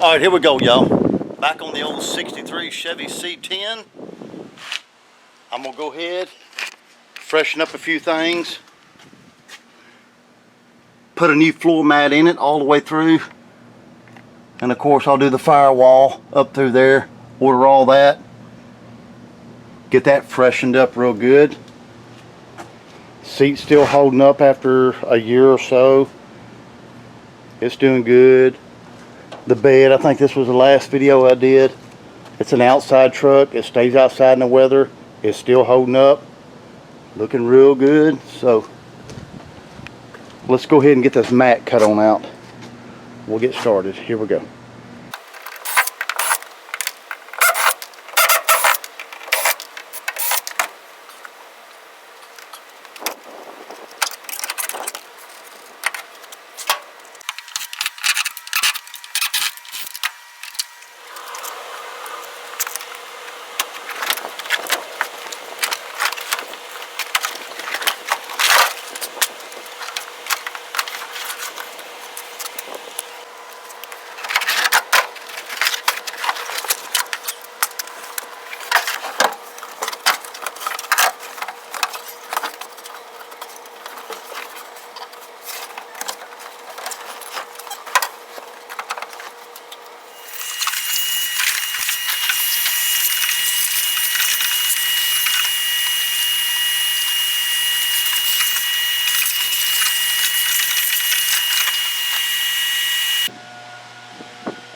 All right, here we go, y'all. Back on the old 63 Chevy C10. I'm gonna go ahead, freshen up a few things, put a new floor mat in it all the way through, and of course I'll do the firewall up through there, order all that, get that freshened up real good. Seat's still holding up after a year or so. It's doing good. The bed, I think this was the last video I did. It's an outside truck. It stays outside in the weather. It's still holding up. Looking real good. So let's go ahead and get this mat cut on out. We'll get started. Here we go.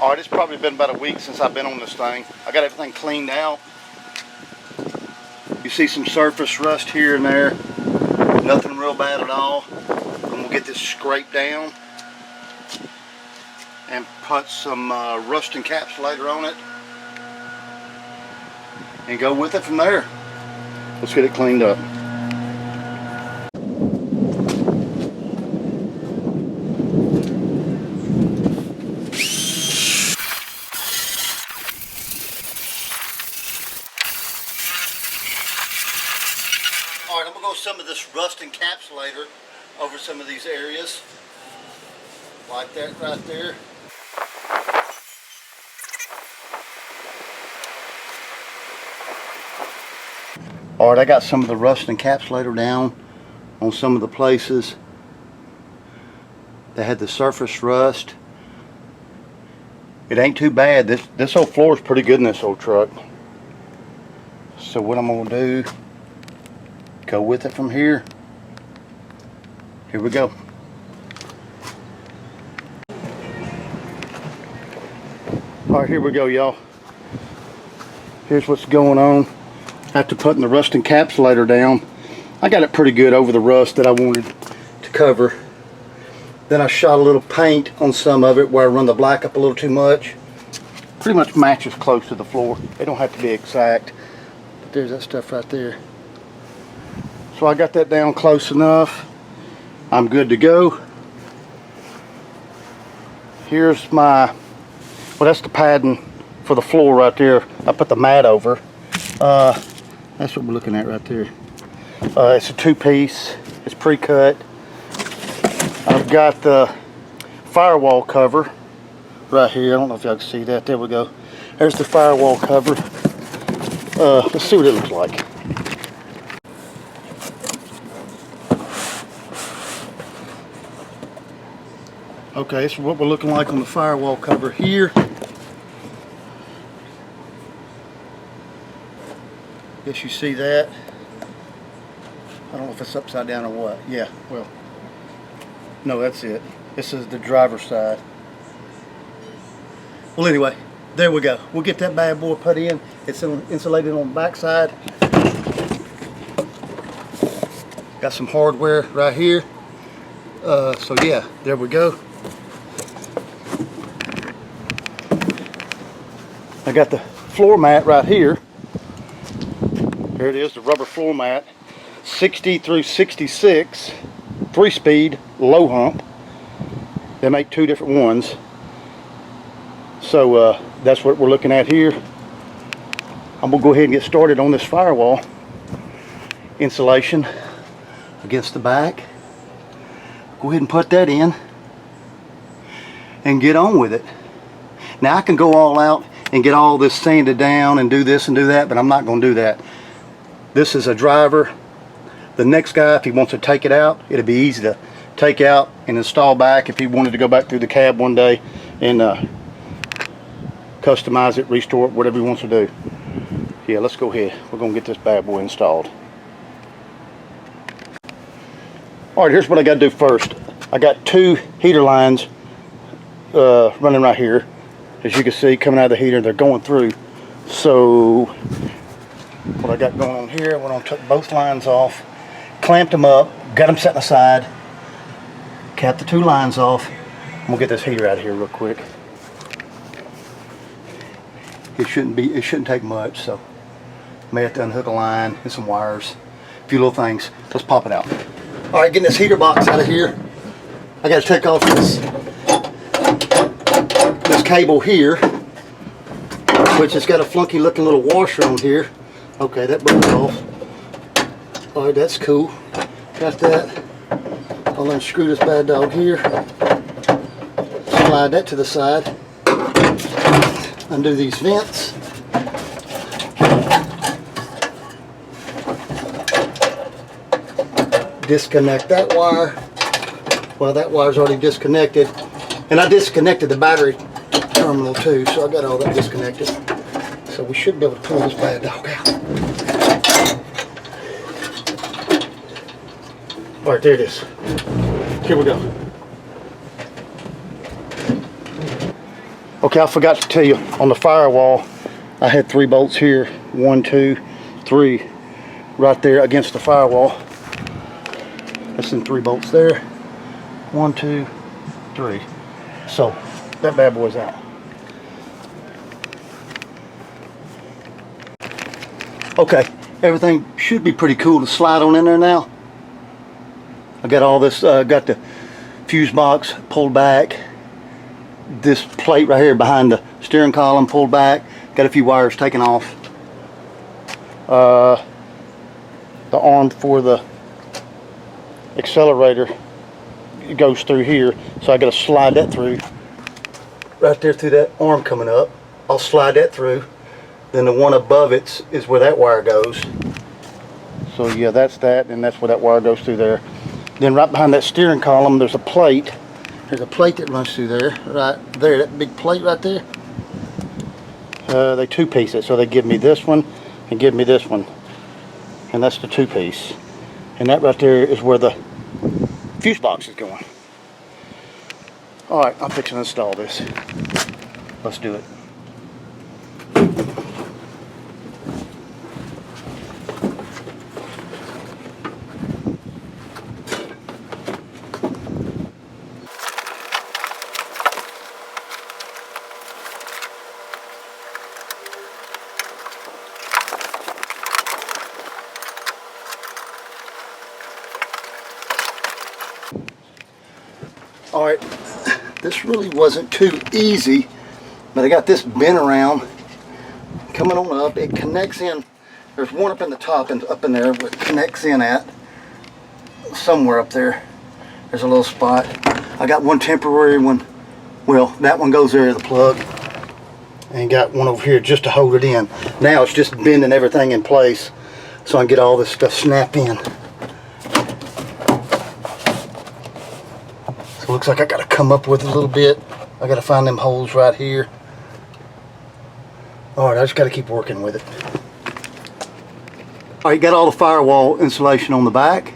Alright, it's probably been about a week since I've been on this thing. I got everything cleaned out. You see some surface rust here and there. Nothing real bad at all. I'm going to get this scraped down and put some rust encapsulator on it and go with it from there. Let's get it cleaned up. Alright, I'm going to go some of this rust encapsulator over some of these areas. Like that right there. Alright, I got some of the rust encapsulator down on some of the places that had the surface rust. It ain't too bad. This old floor is pretty good in this old truck. So what I'm going to do, go with it from here. Here we go. Alright, here we go, y'all. Here's what's going on. After putting the rust encapsulator down, I got it pretty good over the rust that I wanted to cover. Then I shot a little paint on some of it where I run the black up a little too much. Pretty much matches close to the floor. It don't have to be exact. But there's that stuff right there. So I got that down close enough. I'm good to go. Here's my, well, that's the padding for the floor right there. I put the mat over. That's what we're looking at right there. It's a two-piece. It's pre-cut. I've got the firewall cover right here. I don't know if y'all can see that. There we go. There's the firewall cover. Let's see what it looks like. Okay, this is what we're looking like on the firewall cover here. Guess you see that. I don't know if it's upside down or what. Yeah, well, no, that's it. This is the driver's side. Well, anyway, there we go. We'll get that bad boy put in. It's insulated on the back side. Got some hardware right here. So yeah, there we go. I got the floor mat right here. Here it is, the rubber floor mat. 60 through 66, 3-speed, low hump. They make two different ones. So that's what we're looking at here. I'm gonna go ahead and get started on this firewall insulation against the back. Go ahead and put that in and get on with it. Now I can go all out and get all this sanded down and do this and do that, but I'm not going to do that. This is a driver. The next guy, if he wants to take it out, it'll be easy to take out and install back if he wanted to go back through the cab one day and customize it, restore it, whatever he wants to do. Yeah, let's go ahead. We're going to get this bad boy installed. Alright, here's what I got to do first. I got 2 heater lines running right here. As you can see, coming out of the heater, they're going through. So, what I got going on here, I went on, took both lines off, clamped them up, got them set aside, capped the 2 lines off. I'm going to get this heater out of here real quick. It shouldn't take much, so may have to unhook a line and some wires, a few little things. Let's pop it out. All right, getting this heater box out of here. I got to take off this cable here, which has got a funky looking little washer on here. Okay, that broke off. All right, that's cool. Got that. I'll unscrew this bad dog here. Slide that to the side. Undo these vents. Disconnect that wire. Well, that wire's already disconnected. And I disconnected the battery terminal too, so I got all that disconnected. So we should be able to pull this bad dog out. All right, there it is. Here we go. Okay, I forgot to tell you, on the firewall, I had 3 bolts here. 1, 2, 3, right there against the firewall. That's in 3 bolts there. 1, 2, 3. So that bad boy's out. Okay, everything should be pretty cool to slide on in there now. I got all this, got the fuse box pulled back. This plate right here behind the steering column pulled back. Got a few wires taken off. The arm for the accelerator, it goes through here, so I got to slide that through right there through that arm coming up. I'll slide that through. Then the one above it is where that wire goes. So yeah, that's that, and that's where that wire goes through there. Then right behind that steering column, there's a plate. There's a plate that runs through there, right there, that big plate right there. They 2-piece it, so they give me this one and give me this one. And that's the 2-piece. And that right there is where the fuse box is going. Alright, I'm fixing to install this. Let's do it. Alright, this really wasn't too easy, but I got this bent around, coming on up. It connects in. There's one up in the top and up in there where it connects in at. Somewhere up there. There's a little spot. I got one temporary one. Well, that one goes there, the plug. And got one over here just to hold it in. Now it's just bending everything in place so I can get all this stuff snapped in. So it looks like I got to come up with a little bit. I got to find them holes right here. Alright, I just got to keep working with it. Alright, got all the firewall insulation on the back.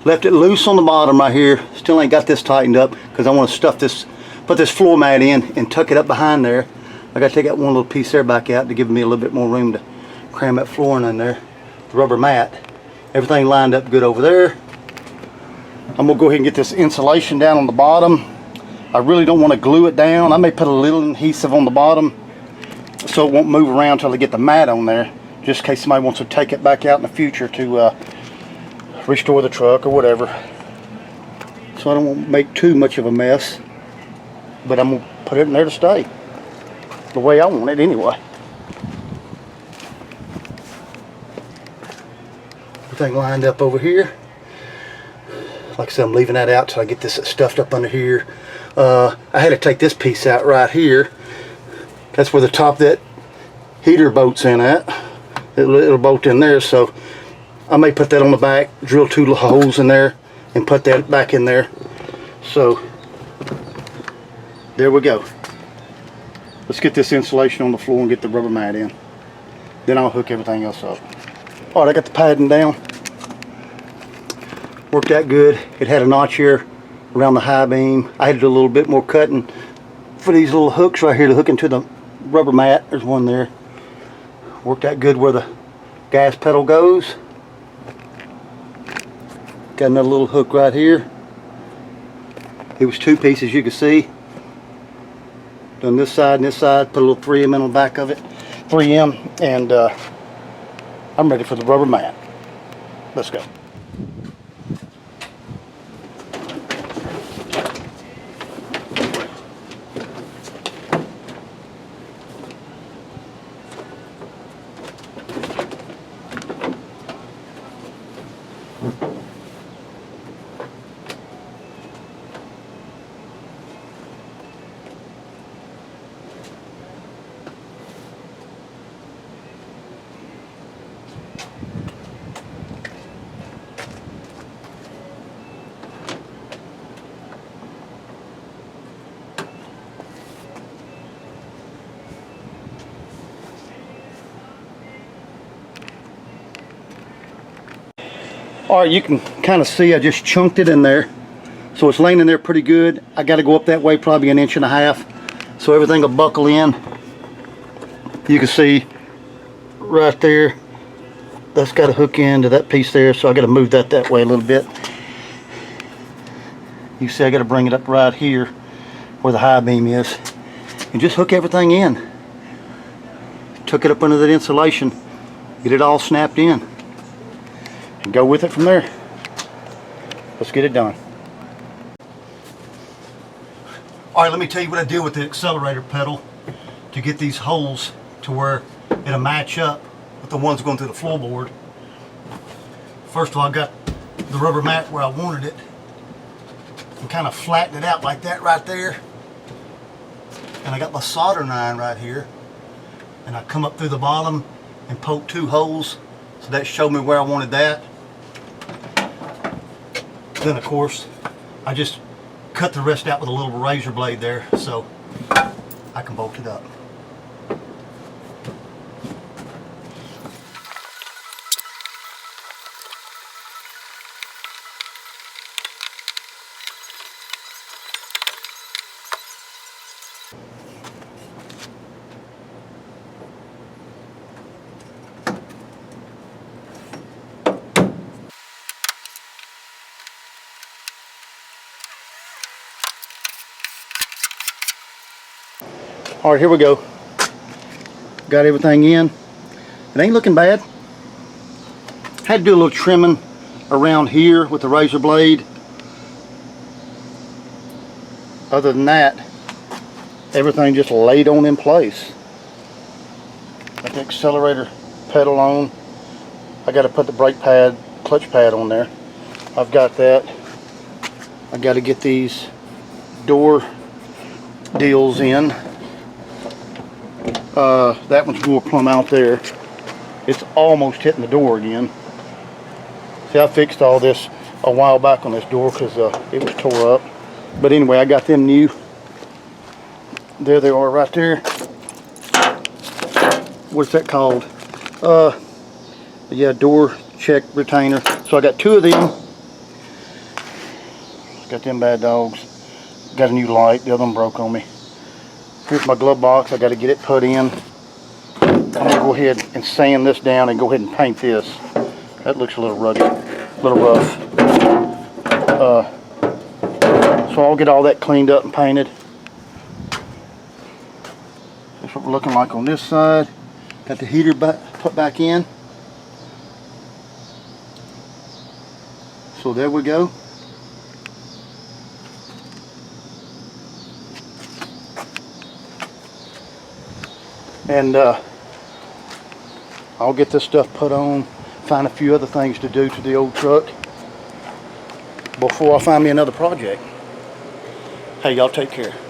Left it loose on the bottom right here. Still ain't got this tightened up because I want to stuff this, put this floor mat in and tuck it up behind there. I got to take that one little piece there back out to give me a little bit more room to cram that flooring in there. The rubber mat. Everything lined up good over there. I'm going to go ahead and get this insulation down on the bottom. I really don't want to glue it down. I may put a little adhesive on the bottom so it won't move around until I get the mat on there, just in case somebody wants to take it back out in the future to restore the truck or whatever. So I don't want to make too much of a mess, but I'm going to put it in there to stay the way I want it anyway. Everything lined up over here. Like I said, I'm leaving that out till I get this stuffed up under here. I had to take this piece out right here. That's where the top of that heater bolts in at. It'll bolt in there, so I may put that on the back, drill 2 holes in there, and put that back in there. So there we go. Let's get this insulation on the floor and get the rubber mat in. Then I'll hook everything else up. All right, I got the padding down. Worked out good. It had a notch here around the high beam. I had to do a little bit more cutting for these little hooks right here to hook into the rubber mat. There's one there. Worked out good where the gas pedal goes. Got another little hook right here. It was 2 pieces, you can see. Done this side and this side. Put a little 3M in the back of it. 3M, and I'm ready for the rubber mat. Let's go. Alright, you can kind of see I just chunked it in there. So it's laying in there pretty good. I got to go up that way probably 1.5 inches, so everything will buckle in. You can see right there, that's got to hook into that piece there, so I got to move that way a little bit. You see I got to bring it up right here where the high beam is and just hook everything in. Took it up under that insulation, get it all snapped in, and go with it from there. Let's get it done. Alright, let me tell you what I did with the accelerator pedal to get these holes to where it'll match up with the ones going through the floorboard. First of all, I got the rubber mat where I wanted it and kind of flattened it out like that right there. And I got my soldering iron right here, and I come up through the bottom and poke 2 holes, so that showed me where I wanted that. Then of course I just cut the rest out with a little razor blade there so I can bolt it up. Alright, here we go. Got everything in. It ain't looking bad. Had to do a little trimming around here with the razor blade. Other than that, everything just laid on in place. Got the accelerator pedal on. I got to put the brake pad, clutch pad on there. I've got that. I got to get these door deals in. That one's more plumb out there. It's almost hitting the door again. See, I fixed all this a while back on this door because it was tore up. But anyway, I got them new. There they are right there. What's that called? Yeah, door check retainer. So I got 2 of them. Got them bad dogs. Got a new light. The other one broke on me. Here's my glove box. I got to get it put in. I'm going to go ahead and sand this down and go ahead and paint this. That looks a little rugged, a little rough. So I'll get all that cleaned up and painted. That's what we're looking like on this side. Got the heater put back in. So there we go. And I'll get this stuff put on, find a few other things to do to the old truck before I find me another project. Hey, y'all take care.